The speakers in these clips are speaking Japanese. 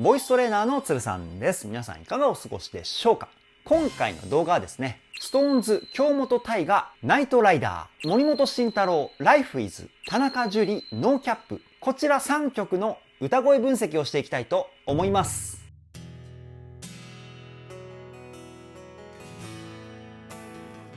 ボイストレーナーのつるさんです。皆さんいかがお過ごしでしょうか。今回の動画はですね、SixTONES京本大我ナイトライダー、森本慎太郎 Life is 田中樹ノーキャップ、こちら3曲の歌声分析をしていきたいと思います。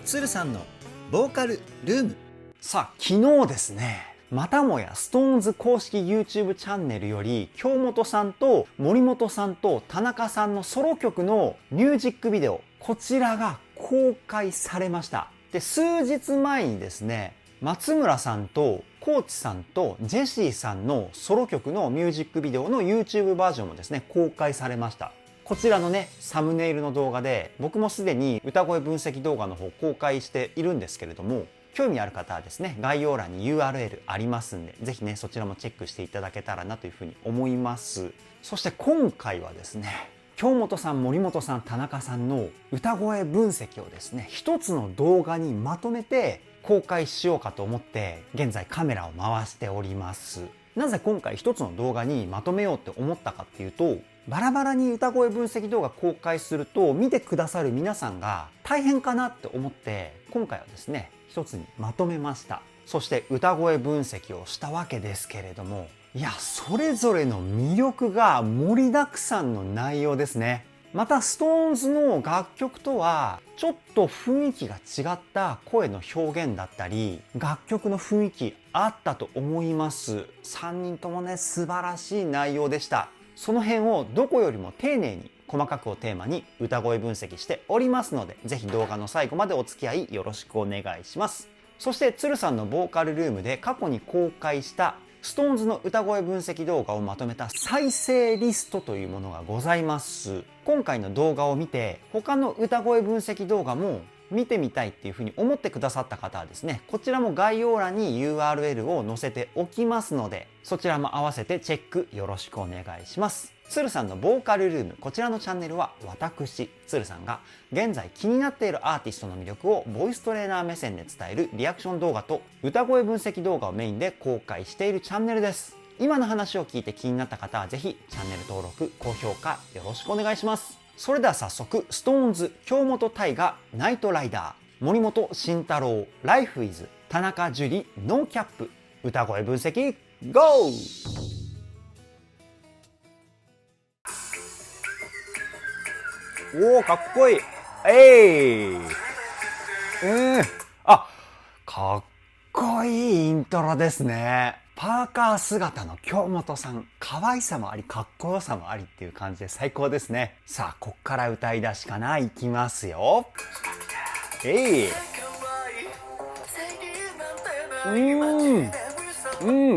つるさんのボーカルルーム。さあ、昨日ですね、またもや SixTONES 公式 YouTube チャンネルより京本さんと森本さんと田中さんのソロ曲のミュージックビデオ、こちらが公開されました。で、数日前にですね、松村さんとコーチさんとジェシーさんのソロ曲のミュージックビデオの YouTube バージョンもですね、公開されました。こちらのね、サムネイルの動画で僕もすでに歌声分析動画の方公開しているんですけれども、興味ある方はですね、概要欄に URL ありますんで、ぜひね、そちらもチェックしていただけたらなというふうに思います。そして今回はですね、京本さん、森本さん、田中さんの歌声分析をですね、一つの動画にまとめて公開しようかと思って、現在カメラを回しております。なぜ今回一つの動画にまとめようって思ったかっていうと、バラバラに歌声分析動画公開すると見てくださる皆さんが大変かなって思って、今回はですね、一つにまとめました。そして歌声分析をしたわけですけれども、いや、それぞれの魅力が盛りだくさんの内容ですね。また SixTONES の楽曲とはちょっと雰囲気が違った声の表現だったり、楽曲の雰囲気あったと思います。3人ともね、素晴らしい内容でした。その辺をどこよりも丁寧に細かくをテーマに歌声分析しておりますので、ぜひ動画の最後までお付き合いよろしくお願いします。そしてつるさんのボーカルルームで過去に公開したSixTONES の歌声分析動画をまとめた再生リストというものがございます。今回の動画を見て他の歌声分析動画も見てみたいっていうふうに思ってくださった方はですね、こちらも概要欄に URL を載せておきますので、そちらも合わせてチェックよろしくお願いします。つるさんのボーカルルーム、こちらのチャンネルは私つるさんが現在気になっているアーティストの魅力をボイストレーナー目線で伝えるリアクション動画と歌声分析動画をメインで公開しているチャンネルです。今の話を聞いて気になった方はぜひチャンネル登録、高評価よろしくお願いします。それでは早速 SixTONES 京本大我ナイトライダー、森本慎太郎 Life is 田中樹ノーキャップ、歌声分析 GO!おー、かっこいい。あ、かっこいいイントロですね。パーカー姿の京本さん、可愛さもありかっこよさもありっていう感じで最高ですね。さあ、こっから歌い出しかな。いきますよ。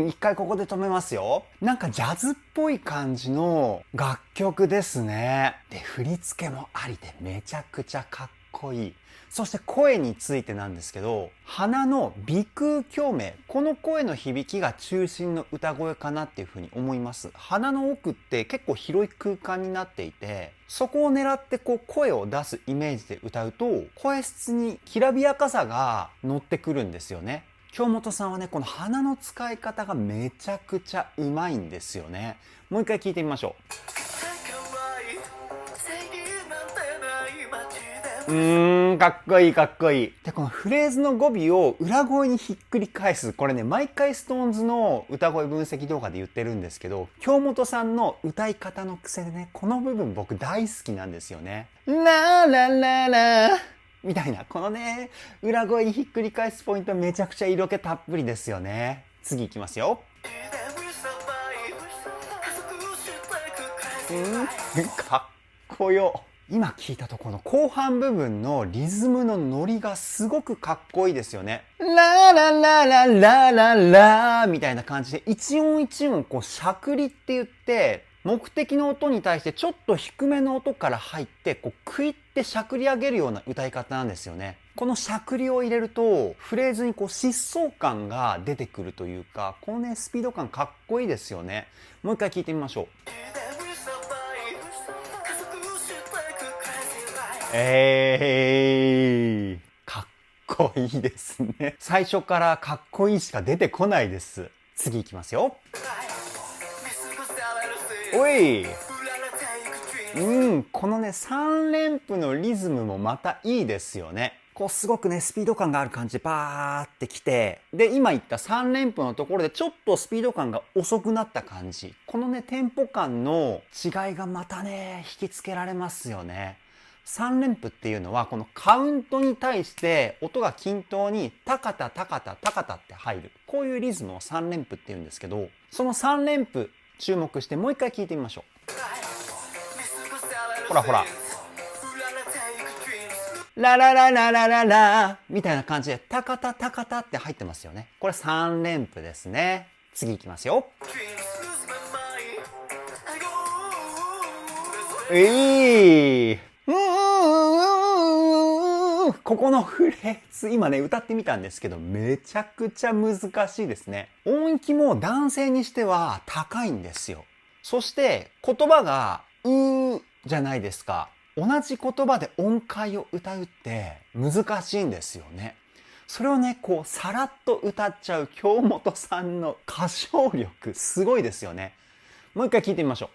一回ここで止めますよ。なんかジャズっぽい感じの楽曲ですね。で、振り付けもありでめちゃくちゃかっこいい。そして声についてなんですけど、鼻の鼻腔共鳴、この声の響きが中心の歌声かなっていうふうに思います。鼻の奥って結構広い空間になっていて、そこを狙ってこう声を出すイメージで歌うと、声質にきらびやかさが乗ってくるんですよね。京本さんはね、この鼻の使い方がめちゃくちゃうまいんですよね。もう一回聞いてみましょう。かっこいいかっこいい。で、このフレーズの語尾を裏声にひっくり返す。これね、毎回 SixTONES の歌声分析動画で言ってるんですけど、京本さんの歌い方の癖でね、この部分僕大好きなんですよね。ララララみたいな、このね、裏声にひっくり返すポイントめちゃくちゃ色気たっぷりですよね。次いきますよ。かっこよ。今聞いたとこの後半部分のリズムのノリがすごくかっこいいですよね。ラララララララみたいな感じで一音一音こうしゃくりって言って、目的の音に対してちょっと低めの音から入ってこうクイってしゃくり上げるような歌い方なんですよね。このしゃくりを入れるとフレーズにこう疾走感が出てくるというか、このねスピード感かっこいいですよね。もう一回聞いてみましょう。かっこいいですね。最初からかっこいいしか出てこないです。次いきますよ。おいこのね、3連符のリズムもまたいいですよね。こうすごくね、スピード感がある感じでバーってきて、で、今言った3連符のところでちょっとスピード感が遅くなった感じ。このね、テンポ感の違いがまたね、引きつけられますよね。3連符っていうのは、このカウントに対して音が均等にタカタタカタタカタって入る。こういうリズムを3連符って言うんですけど、その3連符注目してもう一回聞いてみましょう。ほらほら。ラララララララみたいな感じでタカタタカタって入ってますよね。これ3連符ですね。次いきますよ。ここのフレーズ、今ね、歌ってみたんですけど、めちゃくちゃ難しいですね。音域も男性にしては高いんですよ。そして、言葉が、じゃないですか。同じ言葉で音階を歌うって難しいんですよね。それをね、こう、さらっと歌っちゃう京本さんの歌唱力、すごいですよね。もう一回聞いてみましょ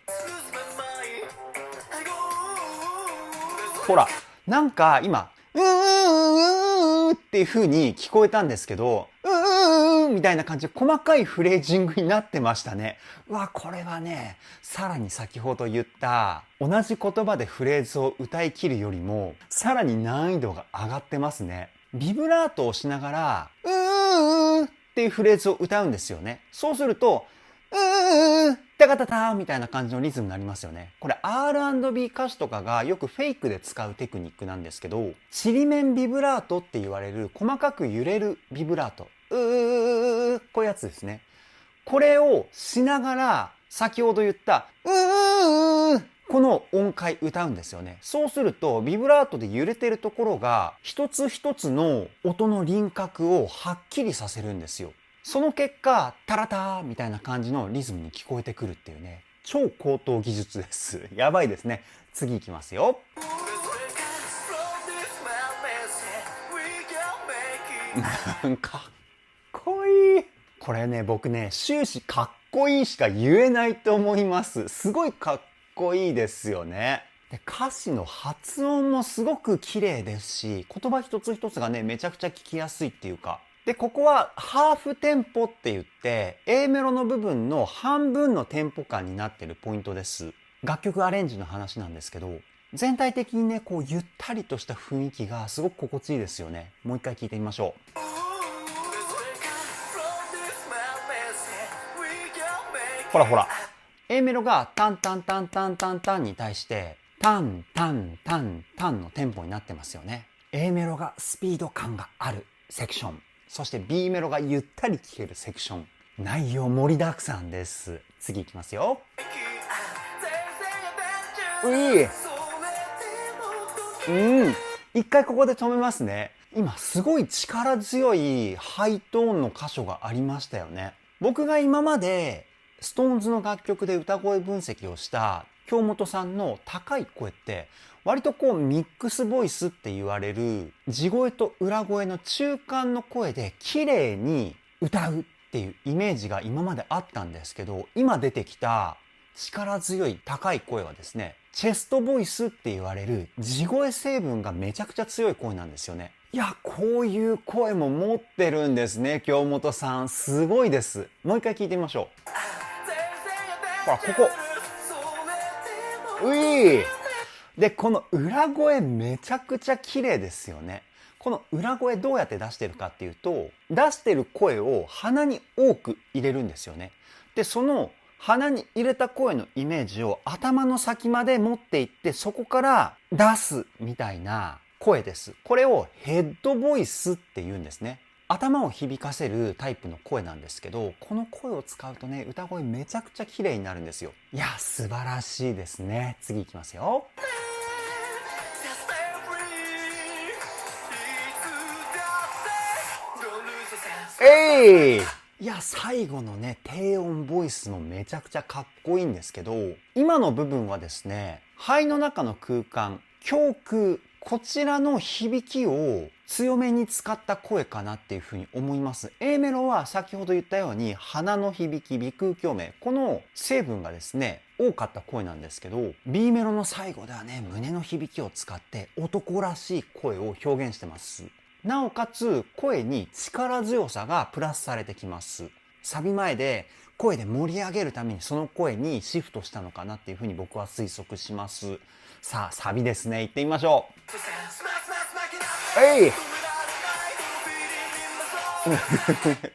う。ほら、なんか今、っていう風に聞こえたんですけど、みたいな感じで細かいフレージングになってましたね。うわ、これはね、さらに先ほど言った同じ言葉でフレーズを歌い切るよりも、さらに難易度が上がってますね。ビブラートをしながら、っていうフレーズを歌うんですよね。そうすると、タカタタみたいな感じのリズムになりますよね。これ R&B 歌手とかがよくフェイクで使うテクニックなんですけど、ちりめんビブラートって言われる細かく揺れるビブラート。こういうやつですね。これをしながら、先ほど言った、この音階歌うんですよね。そうすると、ビブラートで揺れてるところが、一つ一つの音の輪郭をはっきりさせるんですよ。その結果、タラターみたいな感じのリズムに聞こえてくるっていうね、超高等技術です。やばいですね。次いきますよ。かっこいい。これね、僕ね、終始かっこいいしか言えないと思います。すごいかっこいいですよね。で、歌詞の発音もすごく綺麗ですし、言葉一つ一つがね、めちゃくちゃ聞きやすいっていうか。で、ここはハーフテンポって言って、A メロの部分の半分のテンポ感になってるポイントです。楽曲アレンジの話なんですけど、全体的にね、こうゆったりとした雰囲気がすごく心地いいですよね。もう一回聞いてみましょう。ほらほら。A メロがタンタンタンタンタンタンに対して、タンタンタンタンのテンポになってますよね。A メロがスピード感があるセクション。そして B メロがゆったり聴けるセクション。内容盛りだくさんです。次いきますよ。一回ここで止めますね。今すごい力強いハイトーンの箇所がありましたよね。僕が今までSixTONESの楽曲で歌声分析をした京本さんの高い声って割とこうミックスボイスって言われる地声と裏声の中間の声で綺麗に歌うっていうイメージが今まであったんですけど、今出てきた力強い高い声はですね、チェストボイスって言われる地声成分がめちゃくちゃ強い声なんですよね。いや、こういう声も持ってるんですね、京本さん。すごいです。もう一回聞いてみましょう。ほら、ここ。で、この裏声めちゃくちゃ綺麗ですよね。この裏声どうやって出してるかっていうと、出してる声を鼻に多く入れるんですよね。で、その鼻に入れた声のイメージを頭の先まで持っていって、そこから出すみたいな声です。これをヘッドボイスって言うんですね。頭を響かせるタイプの声なんですけど、この声を使うとね、歌声めちゃくちゃ綺麗になるんですよ。いや、素晴らしいですね。次いきますよ。いや、最後のね、低音ボイスもめちゃくちゃかっこいいんですけど、今の部分はですね、肺の中の空間、胸腔、こちらの響きを強めに使った声かなっていうふうに思います。A メロは先ほど言ったように鼻の響き、鼻腔共鳴、この成分がですね、多かった声なんですけど、 B メロの最後ではね、胸の響きを使って男らしい声を表現してます。なおかつ声に力強さがプラスされてきます。サビ前で声で盛り上げるためにその声にシフトしたのかなっていうふうに僕は推測します。さあサビですね、行ってみましょう。えい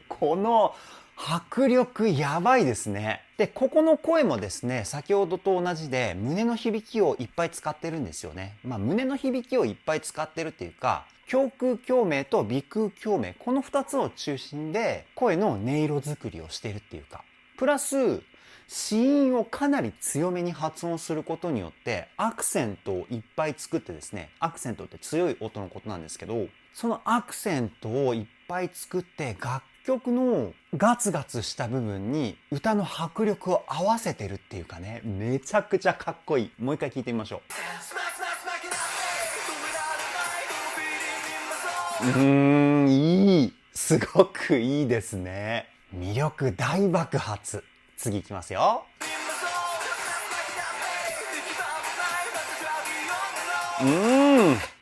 この迫力やばいですね。で、ここの声もですね、先ほどと同じで胸の響きをいっぱい使ってるんですよね。胸の響きをいっぱい使ってるっていうか、胸腔共鳴と鼻腔共鳴、この2つを中心で声の音色作りをしてるっていうか、プラス子音をかなり強めに発音することによってアクセントをいっぱい作ってですね、アクセントって強い音のことなんですけど、そのアクセントをいっぱい作って楽曲のガツガツした部分に歌の迫力を合わせてるっていうかね、めちゃくちゃかっこいい。もう一回聞いてみましょう。いい。すごくいいですね。魅力大爆発。次いきますよ。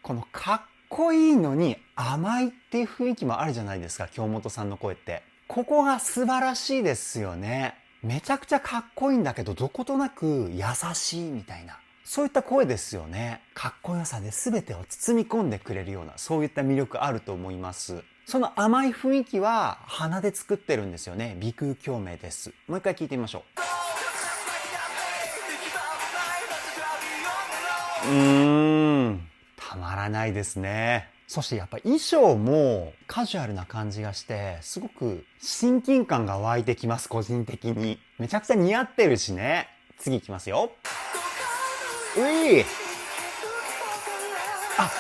このかっこいいのに甘いっていう雰囲気もあるじゃないですか、京本さんの声って。ここが素晴らしいですよね。めちゃくちゃかっこいいんだけど、どことなく優しいみたいな。そういった声ですよね。かっこよさで全てを包み込んでくれるような、そういった魅力あると思います。その甘い雰囲気は鼻で作ってるんですよね。鼻腔共鳴です。もう一回聞いてみましょう。たまらないですね。そしてやっぱ衣装もカジュアルな感じがして、すごく親近感が湧いてきます、個人的に。めちゃくちゃ似合ってるしね。次いきますよ。あ、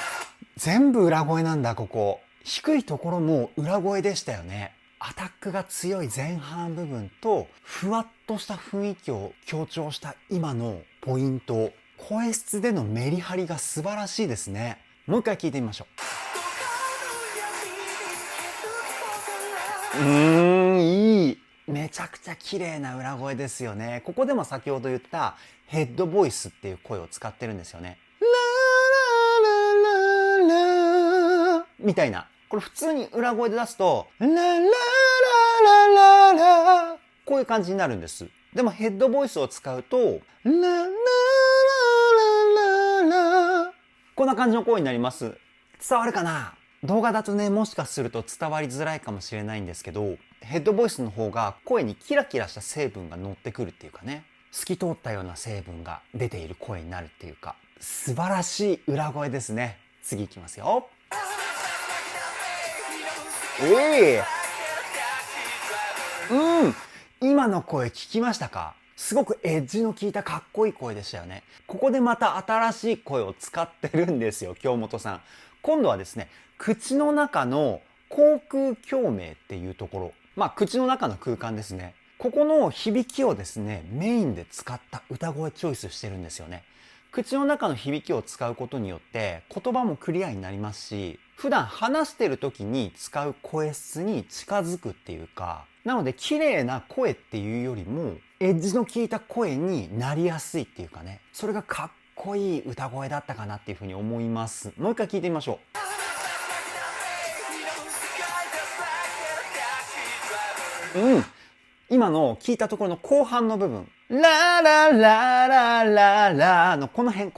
全部裏声なんだ、ここ。低いところも裏声でしたよね。アタックが強い前半部分と、ふわっとした雰囲気を強調した今のポイント。声質でのメリハリが素晴らしいですね。もう一回聞いてみましょう。いい。めちゃくちゃ綺麗な裏声ですよね。ここでも先ほど言ったヘッドボイスっていう声を使ってるんですよね。ラララララみたいな。これ普通に裏声で出すと、ララララララこういう感じになるんです。でもヘッドボイスを使うと、ラララララこんな感じの声になります。伝わるかな？動画だとね、もしかすると伝わりづらいかもしれないんですけど、ヘッドボイスの方が声にキラキラした成分が乗ってくるっていうかね、透き通ったような成分が出ている声になるっていうか、素晴らしい裏声ですね。次いきますよ。今の声聞きましたか？すごくエッジの効いたかっこいい声でしたよね。ここでまた新しい声を使ってるんですよ、京本さん。今度はですね、口の中の口腔共鳴っていうところ、口の中の空間ですね。ここの響きをですね、メインで使った歌声チョイスしてるんですよね。口の中の響きを使うことによって言葉もクリアになりますし、普段話してる時に使う声質に近づくっていうか、なので綺麗な声っていうよりもエッジの効いた声になりやすいっていうかね、それがかっこいい歌声だったかなっていうふうに思います。もう一回聞いてみましょう。今の聞いたところの後半の部分、ララララララのこの辺、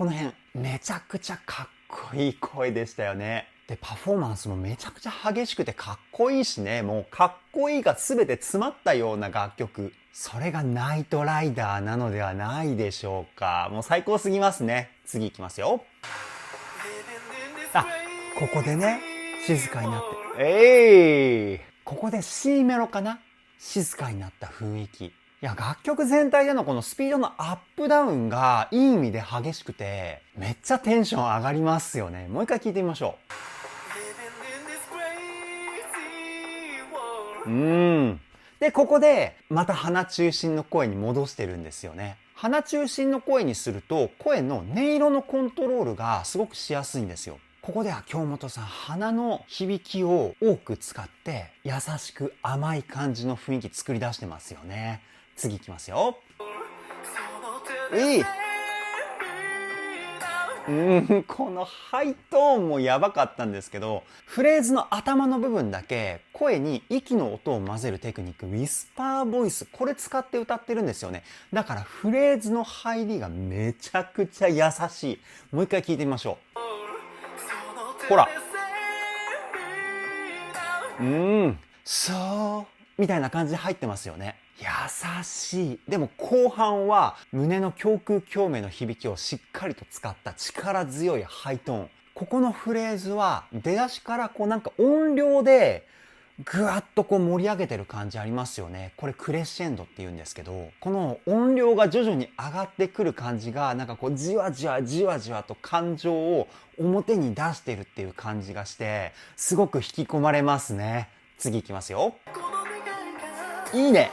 めちゃくちゃかっこいい声でしたよね。で、パフォーマンスもめちゃくちゃ激しくてかっこいいしね、もうかっこいいが全て詰まったような楽曲。それがナイトライダーなのではないでしょうか。もう最高すぎますね。次いきますよ。ここでね、静かになって。ここで C メロかな？静かになった雰囲気。いや、楽曲全体でのこのスピードのアップダウンがいい意味で激しくて、めっちゃテンション上がりますよね。もう一回聞いてみましょう。で、ここでまた鼻中心の声に戻してるんですよね。鼻中心の声にすると、声の音色のコントロールがすごくしやすいんですよ。ここでは京本さん、鼻の響きを多く使って優しく甘い感じの雰囲気作り出してますよね。次いきますよ。いい。このハイトーンもやばかったんですけど、フレーズの頭の部分だけ声に息の音を混ぜるテクニック、ウィスパーボイス、これ使って歌ってるんですよね。だからフレーズの入りがめちゃくちゃ優しい。もう一回聞いてみましょう。ほら。そうみたいな感じで入ってますよね。優しい。でも後半は胸の胸腔共鳴の響きをしっかりと使った力強いハイトーン。ここのフレーズは出だしからこうなんか音量でぐわっとこう盛り上げてる感じありますよね。これクレッシェンドって言うんですけど、この音量が徐々に上がってくる感じがなんかこうじわじわじわじわと感情を表に出してるっていう感じがして、すごく引き込まれますね。次いきますよ。いいね。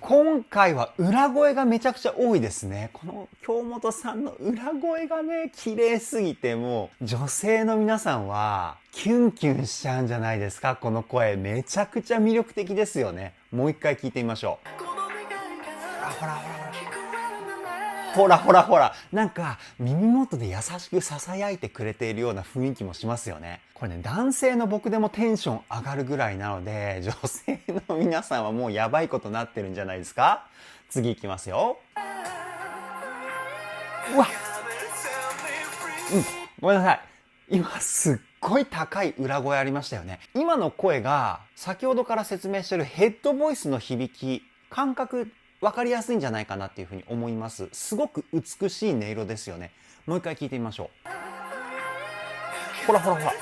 今回は裏声がめちゃくちゃ多いですね。この京本さんの裏声がね、綺麗すぎて、もう女性の皆さんはキュンキュンしちゃうんじゃないですか。この声めちゃくちゃ魅力的ですよね。もう一回聞いてみましょう。ほらほらほら。ほらほらほら。なんか耳元で優しく囁いてくれているような雰囲気もしますよね。これね、男性の僕でもテンション上がるぐらいなので、女性の皆さんはもうやばいことになってるんじゃないですか。次いきますよ。うわ、ごめんなさい。今すっごい高い裏声ありましたよね。今の声が先ほどから説明してるヘッドボイスの響き、感覚分かりやすいんじゃないかなっていうふうに思います。すごく美しい音色ですよね。もう一回聞いてみましょう。ほらほらほら。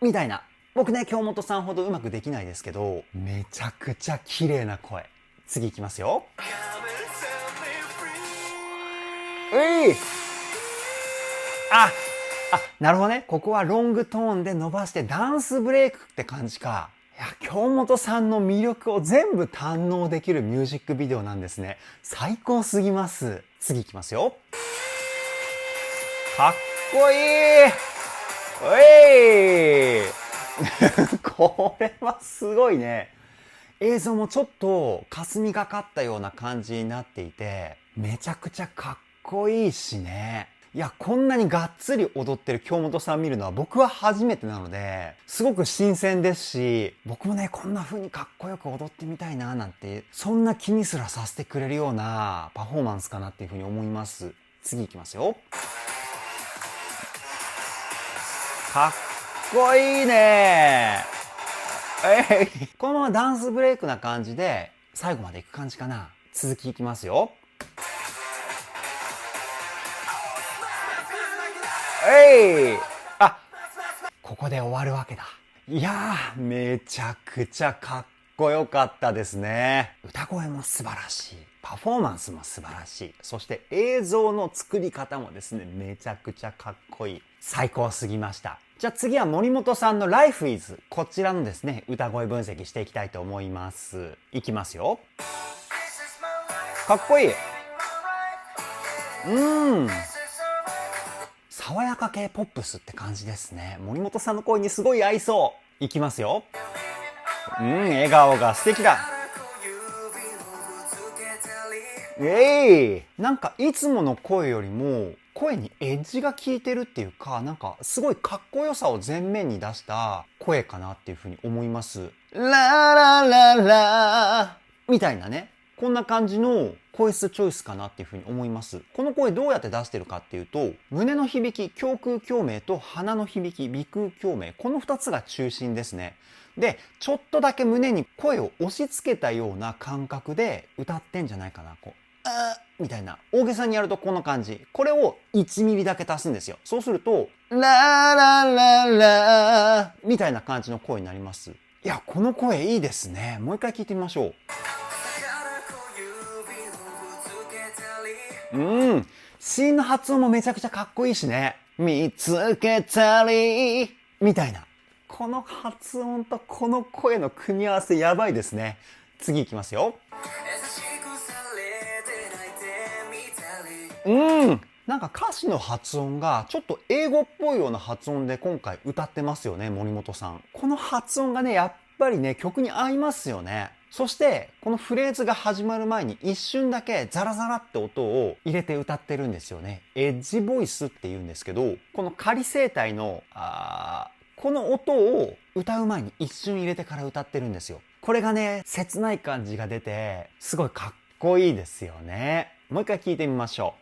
みたいな。僕ね、京本さんほどうまくできないですけど、めちゃくちゃ綺麗な声。次いきますよ。なるほどね。ここはロングトーンで伸ばしてダンスブレイクって感じか。いや、京本さんの魅力を全部堪能できるミュージックビデオなんですね。最高すぎます。次いきますよ。かっこいい。これはすごいね。映像もちょっと霞がかったような感じになっていて、めちゃくちゃかっこいいしね。いや、こんなにがっつり踊ってる京本さん見るのは僕は初めてなので、すごく新鮮ですし、僕もね、こんな風にかっこよく踊ってみたいななんて、そんな気にすらさせてくれるようなパフォーマンスかなっていう風に思います。次いきますよ。かっこいいね。このままダンスブレイクな感じで最後までいく感じかな。続きいきますよ。ここで終わるわけだ。いやー、めちゃくちゃかっこよかったですね。歌声も素晴らしい。パフォーマンスも素晴らしい。そして映像の作り方もですね、めちゃくちゃかっこいい。最高すぎました。じゃあ次は森本さんの Life is こちらのですね、歌声分析していきたいと思います。いきますよ。かっこいい。爽やか系ポップスって感じですね。森本さんの声にすごい合いそう。いきますよ。笑顔が素敵だ。なんかいつもの声よりも声にエッジが効いてるっていうか、なんかすごいかっこよさを前面に出した声かなっていうふうに思います。ララララみたいなね。こんな感じの声質チョイスかなっていうふうに思います。この声どうやって出してるかっていうと、胸の響き、胸腔共鳴と鼻の響き、鼻腔共鳴。この2つが中心ですね。で、ちょっとだけ胸に声を押し付けたような感覚で歌ってんじゃないかな。こう、みたいな。大げさにやるとこんな感じ。これを1ミリだけ足すんですよ。そうすると、ララララみたいな感じの声になります。いや、この声いいですね。もう一回聞いてみましょう。C の発音もめちゃくちゃかっこいいしね。見つけたりみたいな。この発音とこの声の組み合わせやばいですね。次いきますよ。なんか歌詞の発音がちょっと英語っぽいような発音で今回歌ってますよね、森本さん。この発音がね、やっぱりね、曲に合いますよね。そして、このフレーズが始まる前に一瞬だけザラザラって音を入れて歌ってるんですよね。エッジボイスって言うんですけど、この仮声帯の、この音を歌う前に一瞬入れてから歌ってるんですよ。これがね、切ない感じが出て、すごいかっこいいですよね。もう一回聞いてみましょ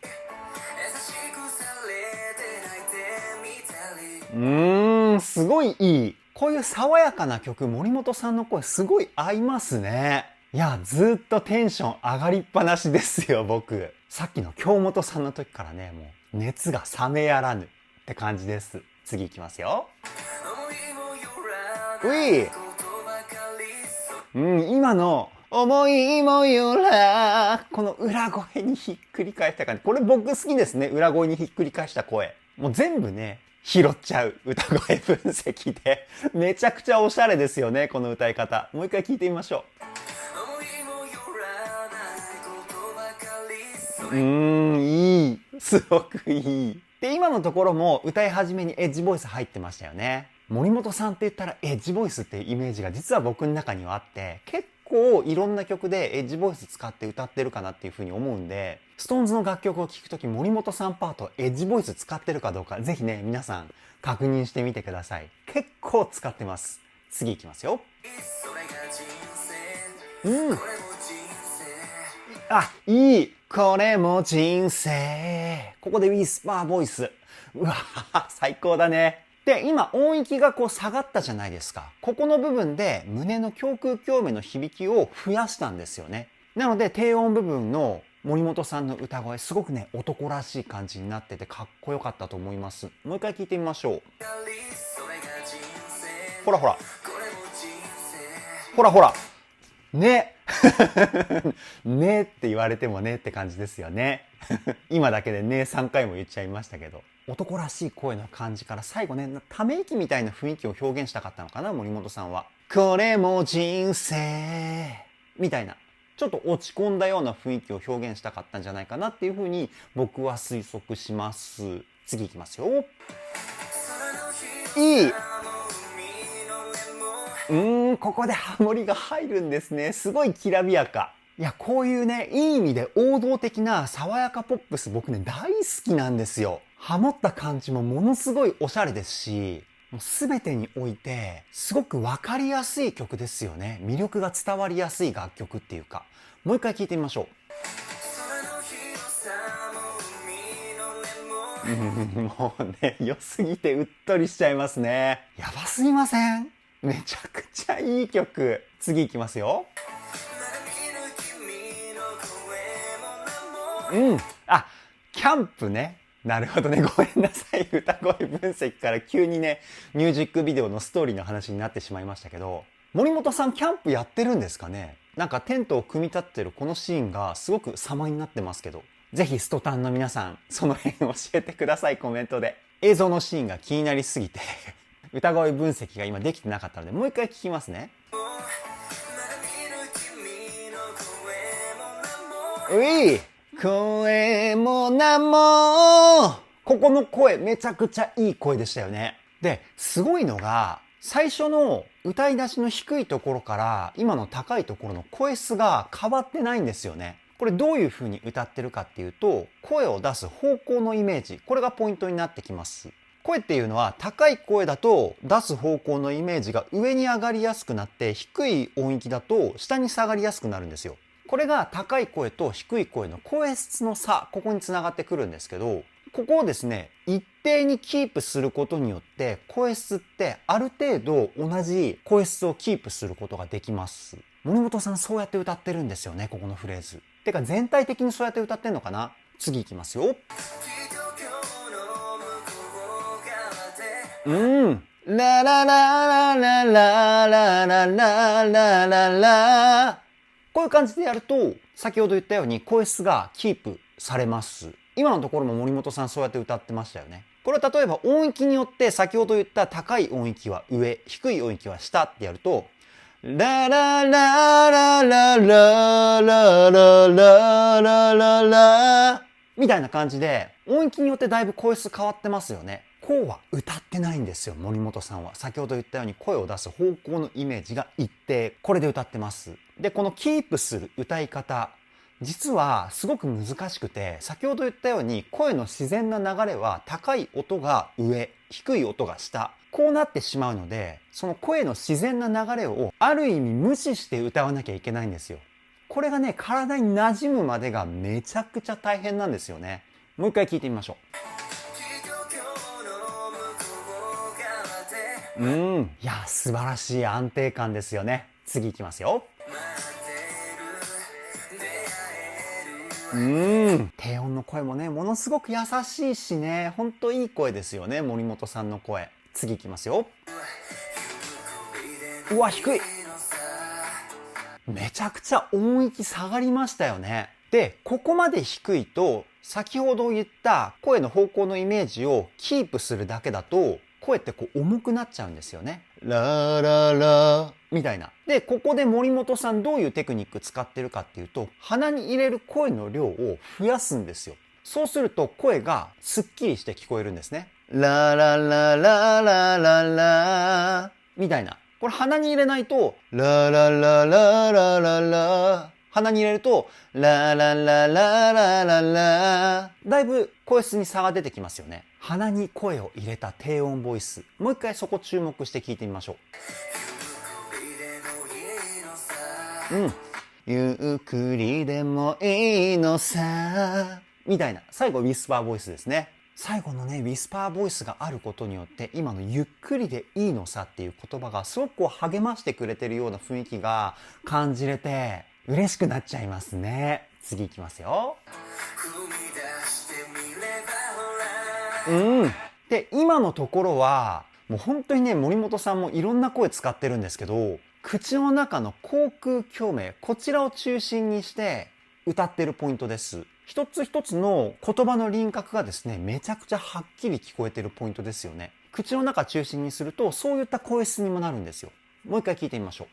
う。すごいいい。こういう爽やかな曲、森本さんの声すごい合いますね。いや、ずっとテンション上がりっぱなしですよ、僕。さっきの京本さんの時からね、もう熱が冷めやらぬって感じです。次いきますよ。今の思いもよら、この裏声にひっくり返した感じ。これ僕好きですね。裏声にひっくり返した声。もう全部ね、拾っちゃう歌声分析で。めちゃくちゃおしゃれですよね、この歌い方。もう一回聞いてみましょう。いい。すごくいい。で、今のところも歌い始めにエッジボイス入ってましたよね。森本さんって言ったらエッジボイスっていうイメージが実は僕の中にはあって、結構いろんな曲でエッジボイス使って歌ってるかなっていうふうに思うんで、SixTONESの楽曲を聴くとき森本さんパートエッジボイス使ってるかどうかぜひね、皆さん確認してみてください。結構使ってます。次いきますよ。いい。これも人生。ここでウィスパーボイス。うわ最高だね。で、今音域がこう下がったじゃないですか。ここの部分で胸の胸腔共鳴の響きを増やしたんですよね。なので低音部分の森本さんの歌声すごくね男らしい感じになっててかっこよかったと思います。もう一回聞いてみましょう。ほらほらほらほらねねって言われてもねって感じですよね今だけでね3回も言っちゃいましたけど、男らしい声の感じから最後ねため息みたいな雰囲気を表現したかったのかな、森本さんは。これも人生みたいなちょっと落ち込んだような雰囲気を表現したかったんじゃないかなっていうふうに僕は推測します。次いきますよ。いい。ここでハモリが入るんですね。すごいきらびやか。いや、こういうね、いい意味で王道的な爽やかポップス僕ね、大好きなんですよ。ハモった感じもものすごいおしゃれですし、もう全てにおいて、すごくわかりやすい曲ですよね。魅力が伝わりやすい楽曲っていうか。もう一回聴いてみましょう。もうね、良すぎてうっとりしちゃいますね。やばすぎません？めちゃくちゃいい曲。次いきますよ。キャンプね。なるほどね。ごめんなさい。歌声分析から急にね、ミュージックビデオのストーリーの話になってしまいましたけど、森本さんキャンプやってるんですかね？なんかテントを組み立ってるこのシーンがすごく様になってますけど、ぜひストタンの皆さん、その辺教えてください、コメントで。映像のシーンが気になりすぎて歌声分析が今できてなかったので、もう一回聞きますね。声も名も、ここの声めちゃくちゃいい声でしたよね。で、すごいのが、最初の歌い出しの低いところから今の高いところの声質が変わってないんですよね。これどういう風に歌ってるかっていうと、声を出す方向のイメージ、これがポイントになってきます。声っていうのは高い声だと出す方向のイメージが上に上がりやすくなって、低い音域だと下に下がりやすくなるんですよ。これが高い声と低い声の声質の差、ここにつながってくるんですけど、ここをですね、一定にキープすることによって声質ってある程度同じ声質をキープすることができます。森本さんそうやって歌ってるんですよね、ここのフレーズ。てか全体的にそうやって歌ってんのかな。次いきますよ。ララララララララララララ、こういう感じでやると先ほど言ったように声質がキープされます。今のところも森本さんそうやって歌ってましたよね。これは例えば音域によって先ほど言った高い音域は上、低い音域は下ってやると、ララララララララララララみたいな感じで、音域によってだいぶ声質変わってますよね。こうは歌ってないんですよ、森本さんは。先ほど言ったように声を出す方向のイメージが一定。これで歌ってます。で、このキープする歌い方、実はすごく難しくて、先ほど言ったように声の自然な流れは高い音が上、低い音が下。こうなってしまうので、その声の自然な流れをある意味無視して歌わなきゃいけないんですよ。これがね、体に馴染むまでがめちゃくちゃ大変なんですよね。もう一回聞いてみましょう。いや、素晴らしい安定感ですよね。次いきますよ。低音の声もね、ものすごく優しいしね、ほんといい声ですよね、森本さんの声。次いきますよ。うわ、低い。めちゃくちゃ音域下がりましたよね。で、ここまで低いと、先ほど言った声の方向のイメージをキープするだけだと、声ってこう重くなっちゃうんですよね。ラララみたいな。で、ここで森本さんどういうテクニック使ってるかっていうと、鼻に入れる声の量を増やすんですよ。そうすると声がスッキリして聞こえるんですね。ラララララララみたいな。これ鼻に入れないと、ラララララララ。鼻に入れると、ラララララララ。だいぶ声質に差が出てきますよね。鼻に声を入れた低音ボイス。もう一回そこ注目して聞いてみましょう。ゆっくりでもいいのさ。みたいな。最後ウィスパーボイスですね。最後のね、ウィスパーボイスがあることによって、今のゆっくりでいいのさっていう言葉がすごくこう励ましてくれてるような雰囲気が感じれて、嬉しくなっちゃいますね。次いきますよ。で、今のところは、もう本当にね、森本さんもいろんな声使ってるんですけど、口の中の口腔共鳴、こちらを中心にして歌ってるポイントです。一つ一つの言葉の輪郭がですね、めちゃくちゃはっきり聞こえてるポイントですよね。口の中中心にすると、そういった声質にもなるんですよ。もう一回聞いてみましょう。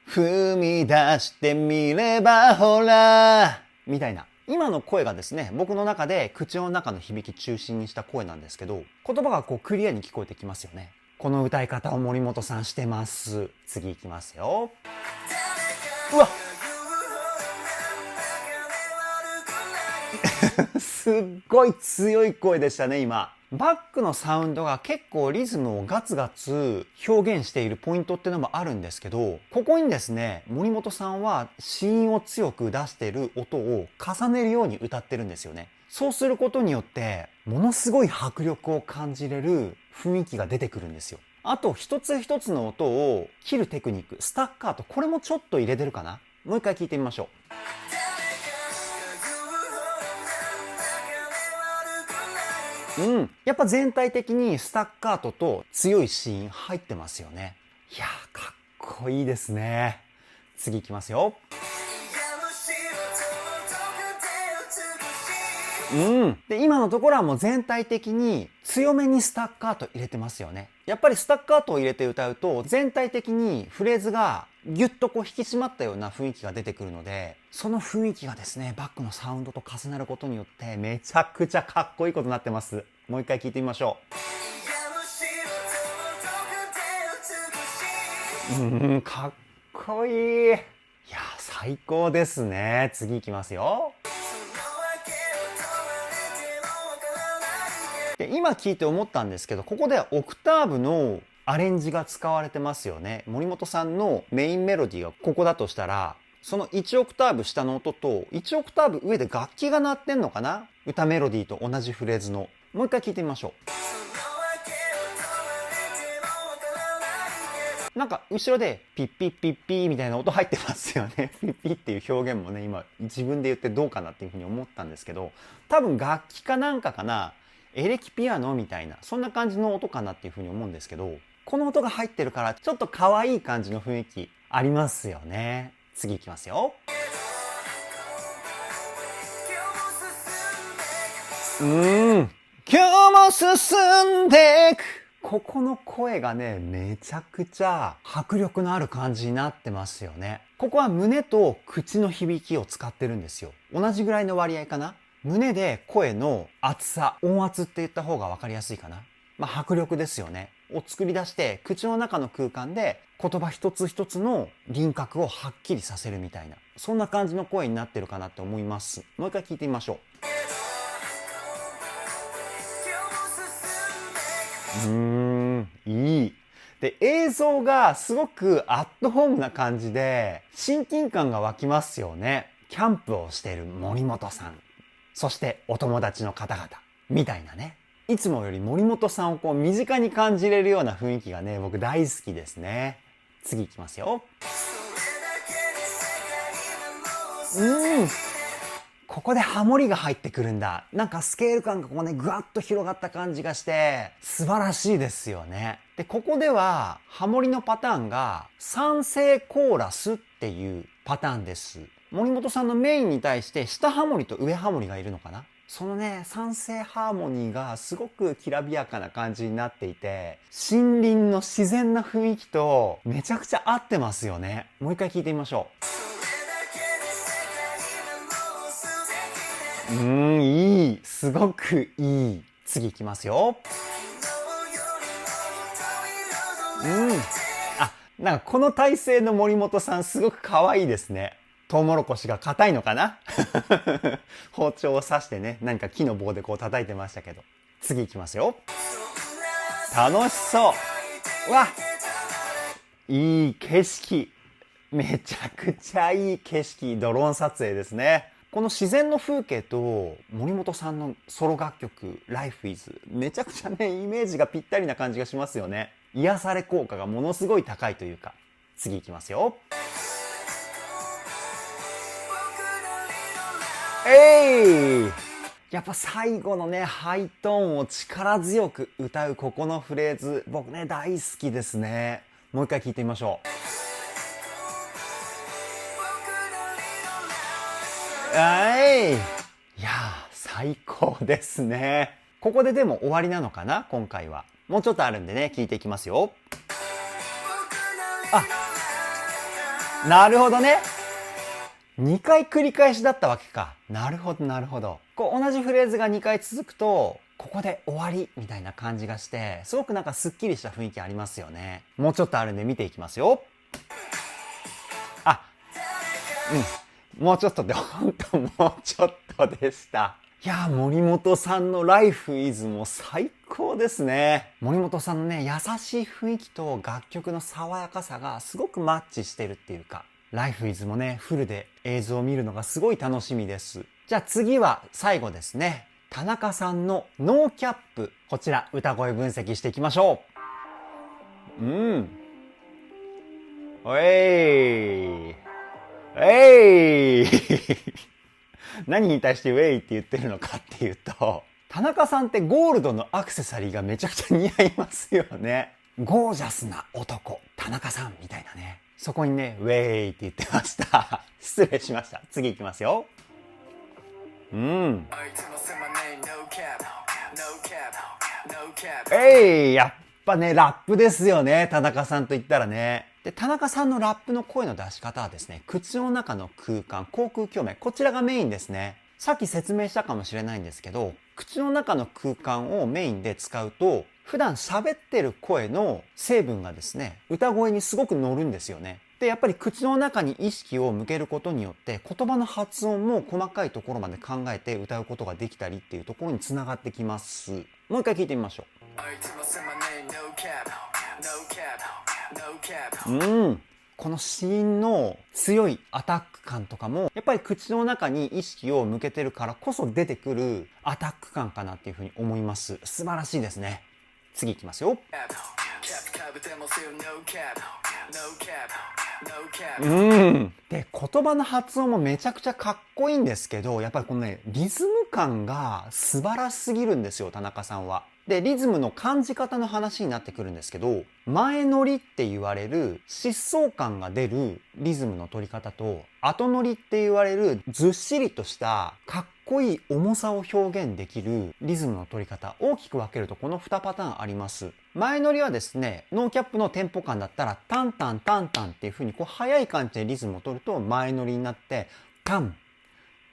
踏み出してみればほらみたいな。今の声がですね、僕の中で口の中の響き中心にした声なんですけど、言葉がこうクリアに聞こえてきますよね。この歌い方を森本さんしてます。次いきますよ。うわすっごい強い声でしたね、今。バックのサウンドが結構リズムをガツガツ表現しているポイントっていうのもあるんですけど、ここにですね、森本さんは子音を強く出している音を重ねるように歌ってるんですよね。そうすることによって、ものすごい迫力を感じれる雰囲気が出てくるんですよ。あと、一つ一つの音を切るテクニック、スタッカート、これもちょっと入れてるかな？もう一回聞いてみましょう。やっぱ全体的にスタッカートと強いシーン入ってますよね。いやー、かっこいいですね。次いきますよ。で、今のところはもう全体的に強めにスタッカート入れてますよね。やっぱりスタッカートを入れて歌うと全体的にフレーズがギュッとこう引き締まったような雰囲気が出てくるので、その雰囲気がですね、バックのサウンドと重なることによってめちゃくちゃかっこいいことになってます。もう一回聞いてみましょう。かっこいい。いや、最高ですね。次いきますよ。で、今聞いて思ったんですけど、ここではオクターブのアレンジが使われてますよね。森本さんのメインメロディーがここだとしたら、その1オクターブ下の音と1オクターブ上で楽器が鳴ってんのかな？歌メロディーと同じフレーズの。もう一回聞いてみましょう。なんか後ろでピッピッピッピーみたいな音入ってますよね。ピッピッっていう表現もね、今自分で言ってどうかなっていうふうに思ったんですけど、多分楽器かなんかかな。エレキピアノみたいな、そんな感じの音かなっていうふうに思うんですけど、この音が入ってるからちょっと可愛い感じの雰囲気ありますよね。次いきますよ。今日も進んでいくここの声がね、めちゃくちゃ迫力のある感じになってますよね。ここは胸と口の響きを使ってるんですよ。同じぐらいの割合かな。胸で声の厚さ、音圧って言った方が分かりやすいかな。迫力ですよね。を作り出して、口の中の空間で言葉一つ一つの輪郭をはっきりさせるみたいな、そんな感じの声になってるかなって思います。もう一回聞いてみましょう。いい。で、映像がすごくアットホームな感じで、親近感が湧きますよね。キャンプをしている森本さん。そしてお友達の方々。みたいなね。いつもより森本さんを身近に感じれるような雰囲気がね、僕大好きですね。次いきますよ。ここでハモリが入ってくるんだ。なんかスケール感がぐわっと広がった感じがして、素晴らしいですよね。で、ここではハモリのパターンが三声コーラスっていうパターンです。森本さんのメインに対して下ハモリと上ハモリがいるのかな。そのね、三声ハーモニーがすごくきらびやかな感じになっていて、森林の自然な雰囲気とめちゃくちゃ合ってますよね。もう一回聞いてみましょう。いい。すごくいい。次いきますよ。なんかこの体勢の森本さんすごく可愛いですね。トウモロコシが硬いのかな包丁を刺してね、何か木の棒で叩いてましたけど。次いきますよ。楽しそう。わ、いい景色。めちゃくちゃいい景色。ドローン撮影ですね。この自然の風景と森本さんのソロ楽曲 Life is めちゃくちゃね、イメージがぴったりな感じがしますよね。癒され効果がものすごい高いというか。次いきますよ。やっぱ最後のね、ハイトーンを力強く歌うここのフレーズ、僕ね、大好きですね。もう一回聞いてみましょう。いや最高ですね。ここででも終わりなのかな、今回は。もうちょっとあるんでね、聞いていきますよ。なるほどね。2回繰り返しだったわけか。なるほど、なるほど。同じフレーズが2回続くと、ここで終わりみたいな感じがして、すごくなんかスッキリした雰囲気ありますよね。もうちょっとあるんで見ていきますよ。もうちょっとで、ほんともうちょっとでした。いやー、森本さんの Life is も最高ですね。森本さんのね、優しい雰囲気と楽曲の爽やかさがすごくマッチしてるっていうか、Life is もね、フルで映像を見るのがすごい楽しみです。じゃあ次は最後ですね。田中さんのノーキャップ。こちら歌声分析していきましょう。何に対してウェイって言ってるのかっていうと、田中さんってゴールドのアクセサリーがめちゃくちゃ似合いますよね。ゴージャスな男、田中さんみたいなね。そこにね、ウェイって言ってました。失礼しました。次行きますよ。やっぱね、ラップですよね。田中さんと言ったらね。で、田中さんのラップの声の出し方はですね、口の中の空間、口腔共鳴、こちらがメインですね。さっき説明したかもしれないんですけど、口の中の空間をメインで使うと、普段喋ってる声の成分がですね、歌声にすごく乗るんですよね。で、やっぱり口の中に意識を向けることによって、言葉の発音も細かいところまで考えて歌うことができたりっていうところにつながってきます。もう一回聞いてみましょう。この子音の強いアタック感とかもやっぱり口の中に意識を向けてるからこそ出てくるアタック感かなっていうふうに思います。素晴らしいですね。次いきますよ。で、言葉の発音もめちゃくちゃかっこいいんですけど、やっぱりこのね、リズム感が素晴らしすぎるんですよ、田中さんは。で、リズムの感じ方の話になってくるんですけど、前乗りって言われる疾走感が出るリズムの取り方と、後乗りって言われるずっしりとしたかっこいい重さを表現できるリズムの取り方、大きく分けるとこの2パターンあります。前乗りはですね、ノーキャップのテンポ感だったらタンタンタンタンっていう風に速い感じでリズムを取ると前乗りになって、タン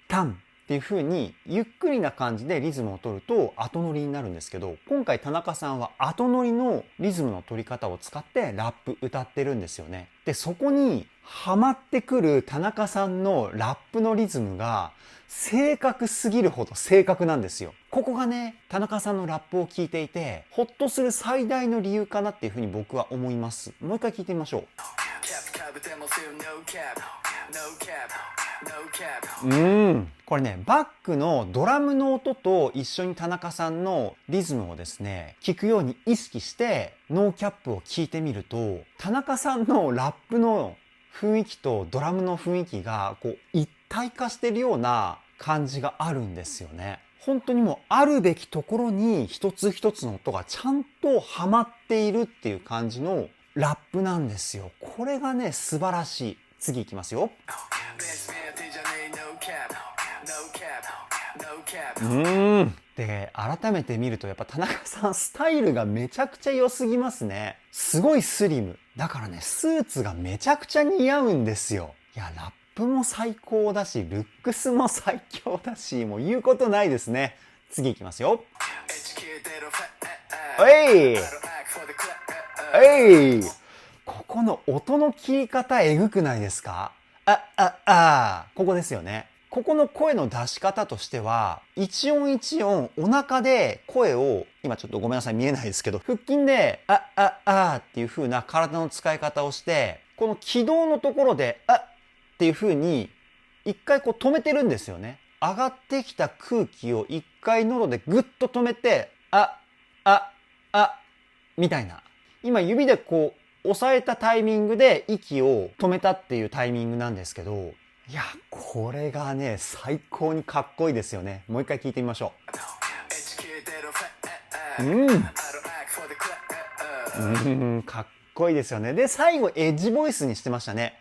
タンっていう風にゆっくりな感じでリズムを取ると後乗りになるんですけど、今回田中さんは後乗りのリズムの取り方を使ってラップ歌ってるんですよね。で、そこにハマってくる田中さんのラップのリズムが正確すぎるほど正確なんですよ。ここがね、田中さんのラップを聞いていてホッとする最大の理由かなっていう風に僕は思います。もう一回聞いてみましょう。これね、バックのドラムの音と一緒に田中さんのリズムをですね、聞くように意識してノーキャップを聞いてみると、田中さんのラップの雰囲気とドラムの雰囲気がこう一体化してるような感じがあるんですよね。本当にもうあるべきところに一つ一つの音がちゃんとはまっているっていう感じのラップなんですよ。これがね、素晴らしい。次いきますよ。で、改めて見るとやっぱ田中さんスタイルがめちゃくちゃ良すぎますね。すごいスリム。だからね、スーツがめちゃくちゃ似合うんですよ。いや、ラップも最高だし、ルックスも最強だし、もう言うことないですね。次いきますよ。ここの音の切り方えぐくないですか？ここですよね。ここの声の出し方としては、一音一音お腹で声を、今ちょっとごめんなさい見えないですけど、腹筋でっていう風な体の使い方をして、この気道のところでっていう風に一回こう止めてるんですよね。上がってきた空気を一回喉でグッと止めて、みたいな。今指でこう押さえたタイミングで息を止めたっていうタイミングなんですけど、いや、これがね、最高にかっこいいですよね。もう一回聞いてみましょう。かっこいいですよね。で、最後エッジボイスにしてましたね。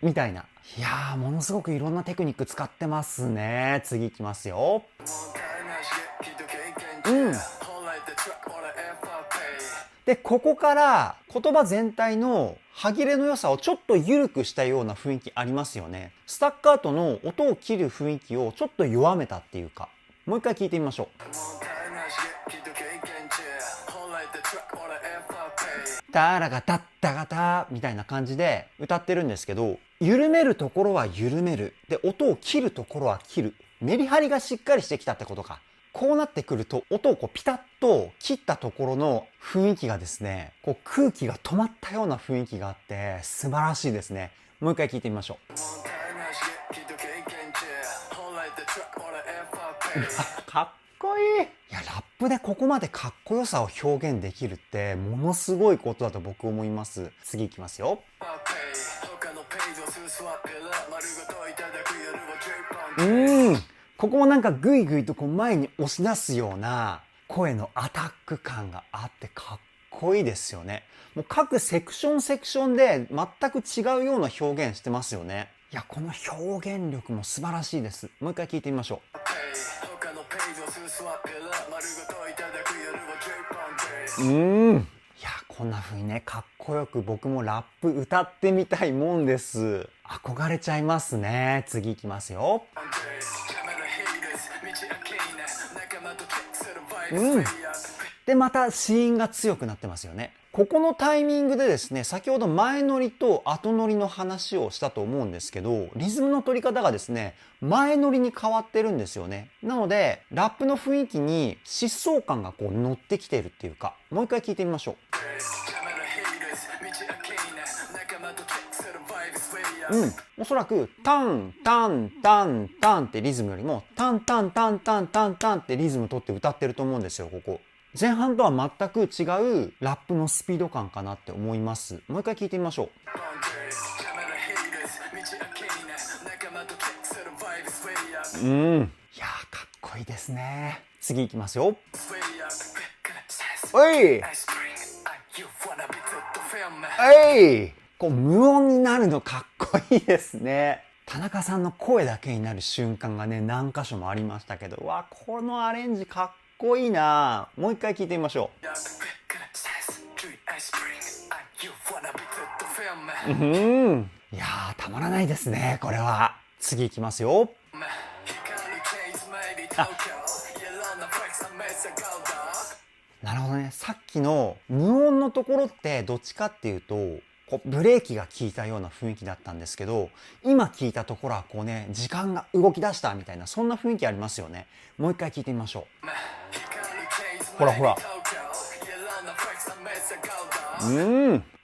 みたいな。いやー、ものすごくいろんなテクニック使ってますね。次いきますよ。で、ここから言葉全体の歯切れの良さをちょっと緩くしたような雰囲気ありますよね。スタッカートの音を切る雰囲気をちょっと弱めたっていうか。もう一回聞いてみましょう。タラガタッタガタみたいな感じで歌ってるんですけど、緩めるところは緩める。で、音を切るところは切る。メリハリがしっかりしてきたってことか。こうなってくると音をこうピタッと切ったところの雰囲気がですね、こう空気が止まったような雰囲気があって素晴らしいですね。もう一回聞いてみましょう。かっこいい。いや、ラップでここまでかっこよさを表現できるってものすごいことだと僕思います。次いきますよ。ここもなんかグイグイとこう前に押し出すような声のアタック感があってかっこいいですよね。もう各セクションで全く違うような表現してますよね。いや、この表現力も素晴らしいです。もう一回聞いてみましょう。いや、こんな風にね、かっこよく僕もラップ歌ってみたいもんです。憧れちゃいますね。次いきますよ。で、また子音が強くなってますよね。ここのタイミングでですね、先ほど前乗りと後乗りの話をしたと思うんですけど、リズムの取り方がですね、前乗りに変わってるんですよね。なので、ラップの雰囲気に疾走感がこう乗ってきてるっていうか、もう一回聞いてみましょう。おそらくタンタンタンタンってリズムよりもタンタンタンタンタンタンってリズム取って歌ってると思うんですよ。ここ前半とは全く違うラップのスピード感かなって思います。もう一回聞いてみましょう。いやー、かっこいいですね。次いきますよ。おいおい、こう無音になるのかっこいいですね。田中さんの声だけになる瞬間がね、何箇所もありましたけど、うわ、このアレンジかっこいいな。もう一回聞いてみましょう。いやー、たまらないですね、これは。次いきますよ。なるほどね。さっきの無音のところってどっちかっていうと、こうブレーキが効いたような雰囲気だったんですけど、今聞いたところはこうね、時間が動き出したみたいな、そんな雰囲気ありますよね。もう一回聞いてみましょう。ほらほら。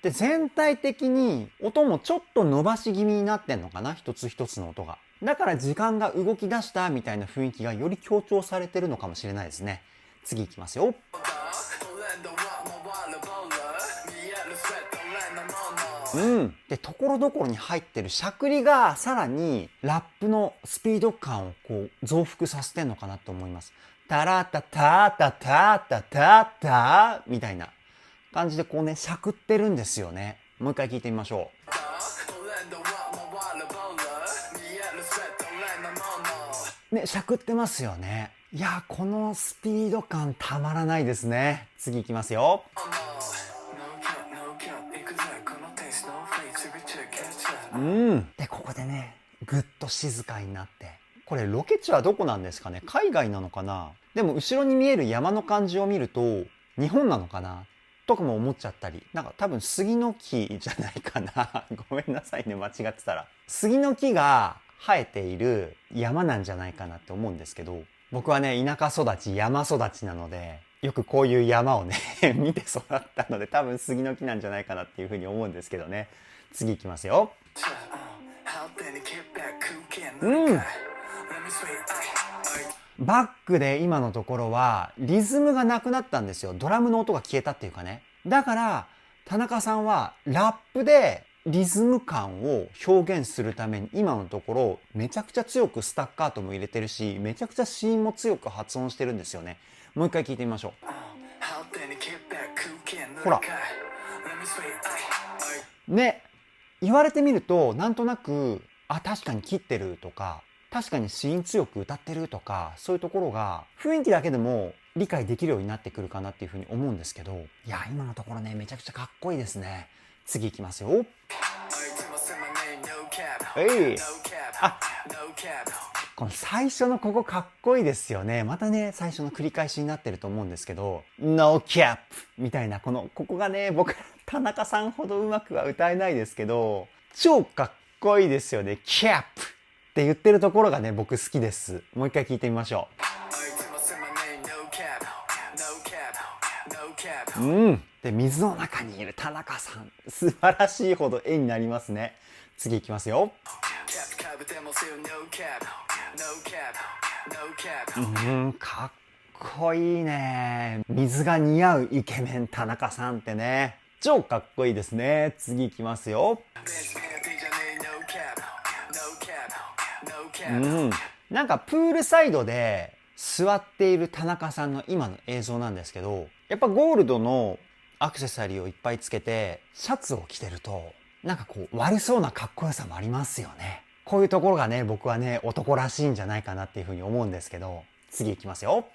で、全体的に音もちょっと伸ばし気味になってんのかな、一つ一つの音が。だから時間が動き出したみたいな雰囲気がより強調されてるのかもしれないですね。次いきますよ。で、ところどころに入ってるしゃくりがさらにラップのスピード感をこう増幅させてんのかなと思います。タラタタタタタタタみたいな感じでこうね、しゃくってるんですよね。もう一回聞いてみましょう。ね、しゃくってますよね。いや、このスピード感たまらないですね。次いきますよ。で、ここでね、ぐっと静かになって。これロケ地はどこなんですかね？海外なのかな？でも後ろに見える山の感じを見ると、日本なのかな？とかも思っちゃったり。なんか多分杉の木じゃないかな。ごめんなさいね、間違ってたら。杉の木が生えている山なんじゃないかなって思うんですけど、僕はね、田舎育ち、山育ちなので、よくこういう山をね、見て育ったので、多分杉の木なんじゃないかなっていうふうに思うんですけどね。次いきますよ。バックで今のところはリズムがなくなったんですよ。ドラムの音が消えたっていうかね。だから田中さんはラップでリズム感を表現するために今のところめちゃくちゃ強くスタッカートも入れてるし、めちゃくちゃ子音も強く発音してるんですよね。もう一回聞いてみましょう。ほらね、言われてみるとなんとなく、あ、確かに切ってるとか、確かに子音強く歌ってるとか、そういうところが雰囲気だけでも理解できるようになってくるかなっていうふうに思うんですけど、いや、今のところね、めちゃくちゃかっこいいですね。次いきますよ。この最初のここかっこいいですよね。またね、最初の繰り返しになってると思うんですけど、No cap! みたいな、ここがね、僕、田中さんほどうまくは歌えないですけど、超かっこいいですよね。Cap! って言ってるところがね、僕好きです。もう一回聞いてみましょう。で、水の中にいる田中さん、素晴らしいほど絵になりますね。次いきますよ。かっこいいね。水が似合うイケメン田中さんってね、超かっこいいですね。次いきますよ。なんかプールサイドで座っている田中さんの今の映像なんですけど、やっぱゴールドのアクセサリーをいっぱいつけてシャツを着てると、なんかこう悪そうなかっこよさもありますよね。こういうところがね、僕はね、男らしいんじゃないかなっていうふうに思うんですけど、次いきますよ。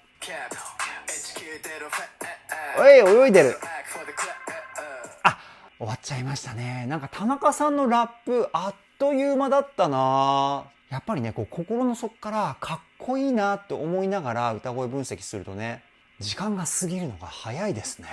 おい、泳いでる。あ、終わっちゃいましたね。なんか田中さんのラップ、あっという間だったな。やっぱりね、こう心の底からかっこいいなって思いながら歌声分析するとね、時間が過ぎるのが早いですね。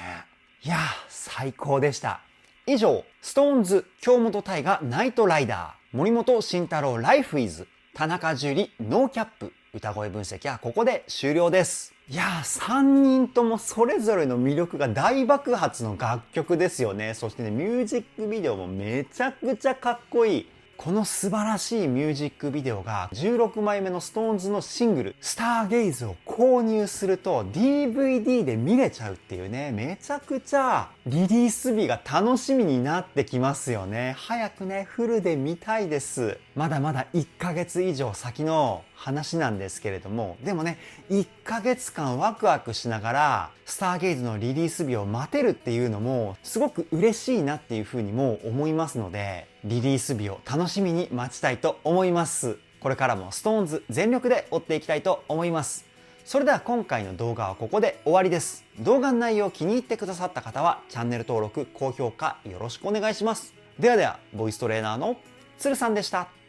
いやー、最高でした。以上、SixTONES 京本大我ナイトライダー、森本慎太郎ライフイズ、田中樹ノーキャップ、歌声分析はここで終了です。いやー、3人ともそれぞれの魅力が大爆発の楽曲ですよね。そしてね、ミュージックビデオもめちゃくちゃかっこいい。この素晴らしいミュージックビデオが16枚目の SixTONES のシングルスターゲイズを購入すると DVD で見れちゃうっていうね、めちゃくちゃリリース日が楽しみになってきますよね。早くね、フルで見たいです。まだまだ1ヶ月以上先の話なんですけれども、でもね、1ヶ月間ワクワクしながらスターゲイズのリリース日を待てるっていうのもすごく嬉しいなっていうふうにも思いますので、リリース日を楽しみに待ちたいと思います。これからも SixTONES 全力で追っていきたいと思います。それでは今回の動画はここで終わりです。動画の内容を気に入ってくださった方はチャンネル登録、高評価よろしくお願いします。ではでは、ボイストレーナーのつるさんでした。